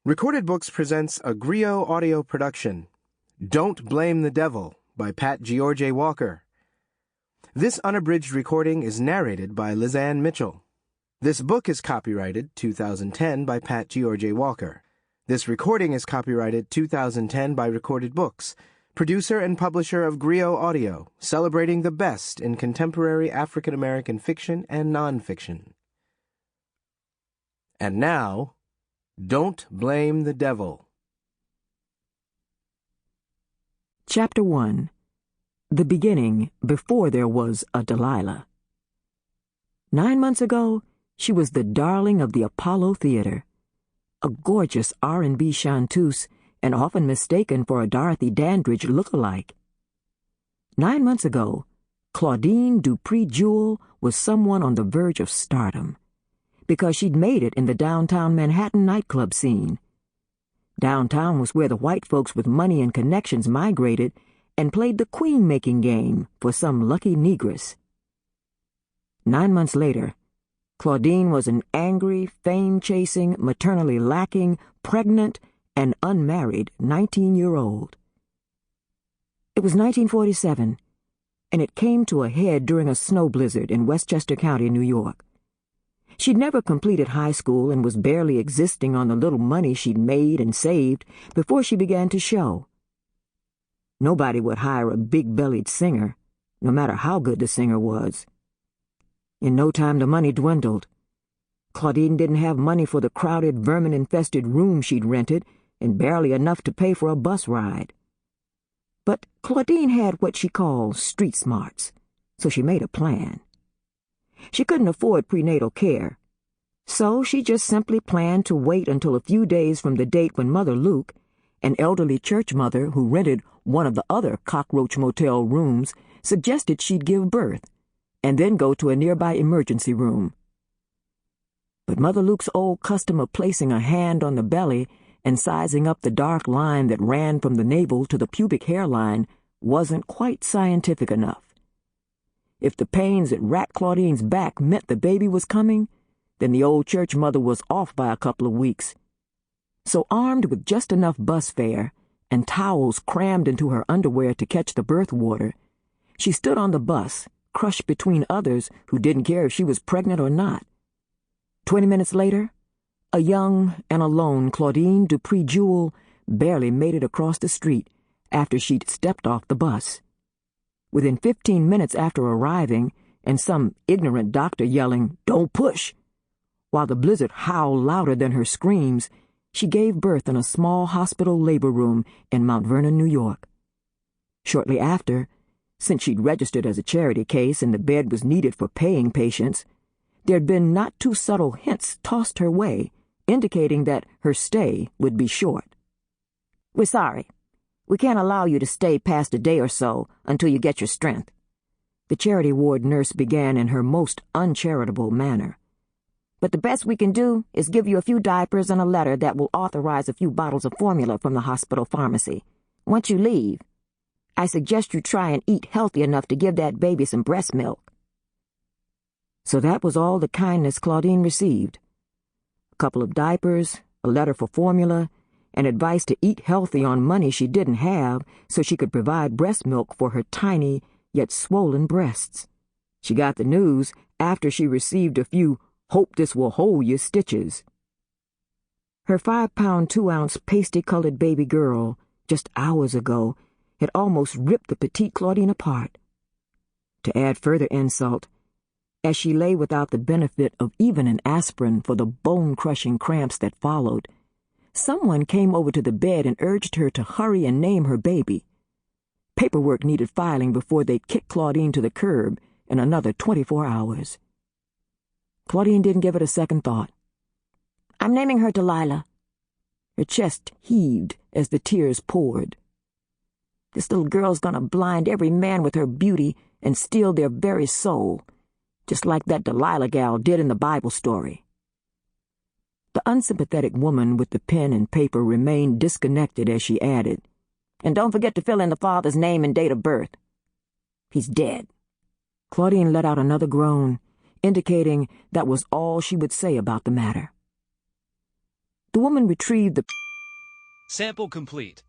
Recorded Books presents a Griot audio production, Don't Blame the Devil by Pat George Walker. This unabridged recording is narrated by Lizan Mitchell. This book is copyrighted 2010 by Pat George Walker. This recording is copyrighted 2010 by Recorded Books, producer and publisher of Griot Audio, celebrating the best in contemporary African American fiction and nonfiction. And now, Don't Blame the Devil. Chapter 1. The Beginning Before There Was a Delilah. 9 months ago, she was the darling of the Apollo Theater, a gorgeous R&B chanteuse and often mistaken for a Dorothy Dandridge look-alike. 9 months ago, Claudine Dupree Jewell was someone on the verge of stardom, because she'd made it in the downtown Manhattan nightclub scene. Downtown was where the white folks with money and connections migrated and played the queen-making game for some lucky negress. 9 months later, Claudine was an angry, fame-chasing, maternally lacking, pregnant, and unmarried 19-year-old. It was 1947, and it came to a head during a snow blizzard in Westchester County, New York. She'd never completed high school and was barely existing on the little money she'd made and saved before she began to show. Nobody would hire a big-bellied singer, no matter how good the singer was. In no time the money dwindled. Claudine didn't have money for the crowded, vermin-infested room she'd rented and barely enough to pay for a bus ride. But Claudine had what she called street smarts, so she made a plan. She couldn't afford prenatal care, so she just simply planned to wait until a few days from the date when Mother Luke, an elderly church mother who rented one of the other cockroach motel rooms, suggested she'd give birth, and then go to a nearby emergency room. But Mother Luke's old custom of placing a hand on the belly and sizing up the dark line that ran from the navel to the pubic hairline wasn't quite scientific enough. If the pains that racked Claudine's back meant the baby was coming, then the old church mother was off by a couple of weeks. So armed with just enough bus fare and towels crammed into her underwear to catch the birth water, she stood on the bus, crushed between others who didn't care if she was pregnant or not. 20 minutes later, a young and alone Claudine Dupree Jewell barely made it across the street after she'd stepped off the bus. Within 15 minutes after arriving, and some ignorant doctor yelling, "Don't push!" while the blizzard howled louder than her screams, she gave birth in a small hospital labor room in Mount Vernon, New York. Shortly after, since she'd registered as a charity case and the bed was needed for paying patients, there'd been not too subtle hints tossed her way, indicating that her stay would be short. "We're sorry. We can't allow you to stay past a day or so until you get your strength," the charity ward nurse began in her most uncharitable manner. "But the best we can do is give you a few diapers and a letter that will authorize a few bottles of formula from the hospital pharmacy. Once you leave, I suggest you try and eat healthy enough to give that baby some breast milk." So that was all the kindness Claudine received. A couple of diapers, a letter for formula, and advice to eat healthy on money she didn't have so she could provide breast milk for her tiny yet swollen breasts. She got the news after she received a few "hope this will hold you" stitches. Her 5-pound 2-ounce pasty-colored baby girl, just hours ago, had almost ripped the petite Claudine apart. To add further insult, as she lay without the benefit of even an aspirin for the bone-crushing cramps that followed, someone came over to the bed and urged her to hurry and name her baby. Paperwork needed filing before they'd kick Claudine to the curb in another 24 hours. Claudine didn't give it a second thought. "I'm naming her Delilah." Her chest heaved as the tears poured. "This little girl's gonna blind every man with her beauty and steal their very soul, just like that Delilah gal did in the Bible story." The unsympathetic woman with the pen and paper remained disconnected as she added, "And don't forget to fill in the father's name and date of birth. He's dead." Claudine let out another groan, indicating that was all she would say about the matter. The woman retrieved the... Sample complete.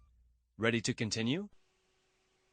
Ready to continue?